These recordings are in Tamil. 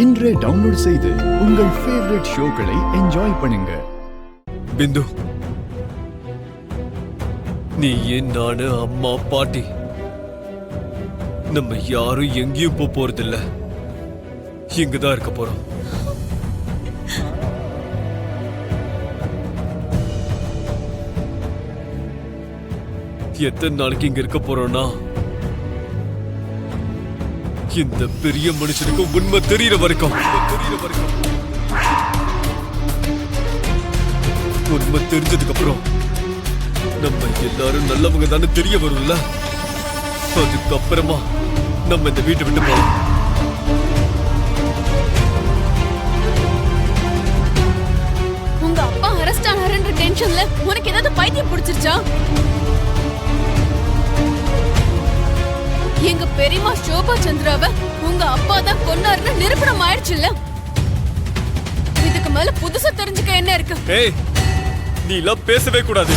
இன்றே டவுன்லோட் செய்து உங்கள் ஃபேவரட் ஷோக்களை என்ஜாய் பண்ணுங்க. பிந்து, நீ நானு அம்மா பாட்டி நம்ம யாரும் எங்கேயும் போறதில்ல. இங்கதான் இருக்க போறோம். எத்தனை நாளைக்கு இங்க இருக்க போறோம்னா, இந்த பெரிய மனுஷனுக்கு உண்மை தெரியற வரைக்கும். உண்மை தெரிஞ்சதுக்கு அப்புறம் நம்ம எல்லாரும் நல்லவங்க தானே தெரிய வரும்ல. அதுக்கப்புறமா நம்ம இந்த வீட்டை விட்டு போறோம். உங்க அப்பா அரெஸ்ட் ஆனாருன்ற டென்ஷன்ல உனக்கு ஏதாவது பைத்தியம் பிடிச்சிருச்சா? எங்க பெரியம்மா சோபா சந்திராவை உங்க அப்பா தான் கொன்னாருன்னு நிரூபணம் ஆயிடுச்சுல்ல. இதுக்கு மேல புதுசா தெரிஞ்சுக்க என்ன இருக்கு? ஏய், நீ எல்லாம் பேசவே கூடாது.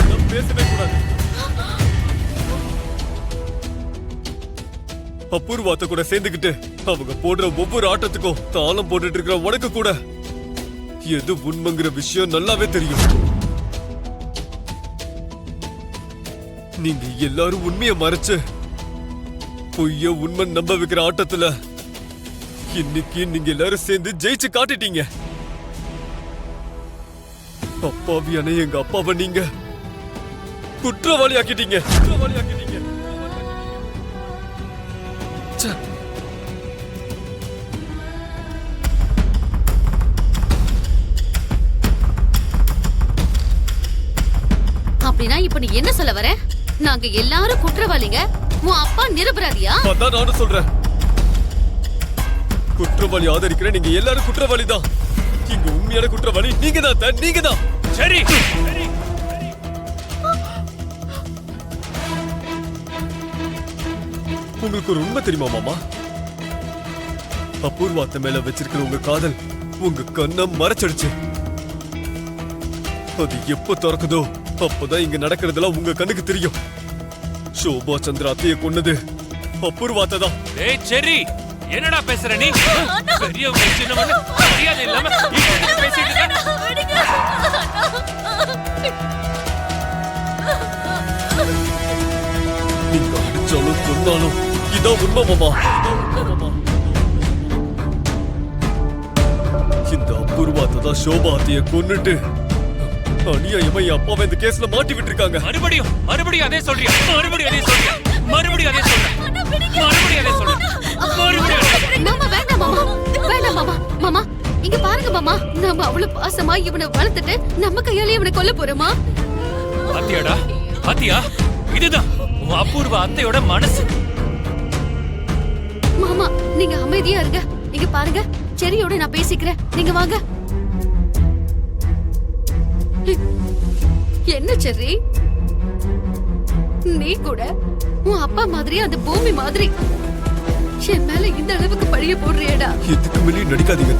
அபூர்வாத்த கூட சேர்ந்துக்கிட்டு அவங்க போடுற ஒவ்வொரு ஆட்டத்துக்கும் தாளம் போட்டுட்டு இருக்கிற உனக்கு கூட எது உண்மைங்கிற விஷயம் நல்லாவே தெரியும். நீங்க எல்லாரும் உண்மையை மறைச்சு பொய்ய உண்மை நம்ப வைக்கிற ஆட்டத்துல இன்னைக்கு நீங்க எல்லாரும் சேர்ந்து ஜெயிச்சு காட்டிட்டீங்க. அப்பாவியான எங்க அப்பாவை நீங்க குற்றவாளி ஆக்கிட்டீங்க. அப்படின்னா இப்ப நீ என்ன சொல்ல வர? நாங்க எல்லாரும் குற்றவாளிங்க, உன் அப்பா நிரபராதியா? அதான் நானும் சொல்றேன். குற்றவாளி ஆதரிக்கிற நீங்க எல்லாரும் குற்றவாளி தான். இங்க உண்மையான குற்றவாளி நீங்க தான். நீங்க தான். சரி, உங்களுக்கு ஒரு உண்மை தெரியுமா மாமா? அபூர்வாத்த மேல வச்சிருக்கிற உங்க காதல் உங்க கண்ணை மறைச்சிடுச்சு. அது எப்ப திறக்குதோ அப்பதான் இங்க நடக்கிறதெல்லாம் உங்க கண்ணுக்கு தெரியும். சோபா சந்திரா அத்தைய கொன்னது அபூர்வாத்த தான். ஏய் சரி, என்னடா பேசுற நீ? பெரியவங்க சின்னவங்க மரியாதை இல்லாம இப்படி பேசிட்டு இருக்க. நீங்க அடிச்சாலும் கொன்னாலும் இதான் உண்மை மாமா. இந்த அபூர்வாத்த தான் சோபா அத்தைய கொன்னுட்டு அநியாயமா என் அப்பாவை இந்த கேஸ்ல மாட்டி விட்டுருக்காங்க. மறுபடியும் அதே சொல்றியா? மறுபடியும் அதே சொல்ற. மாமா வேண்டாம் மாமா, வேண்டாம் மாமா. மாமா இங்க பாருங்க மாமா, நம்ம அவ்வளவு பாசமா இவனை வளர்த்துட்டு நம்ம கையாலே இவனை கொல்ல போறோமா? பாத்தியா, இதுதான் உன் அபூர்வ அத்தையோட மனசு. மாமா நீங்க அமைதியா இருங்க. இங்க பாருங்க, செரியோட நான் பேசிக்கிறேன், நீங்க வாங்க. என்ன செர்ரி, நீ கூட உன் அப்பா மாதிரி அந்த பூமி மாதிரி என் மேல இந்த அளவுக்கு பழிய போடுறியடா? இதுக்கு மேலே நடிக்காதீங்க.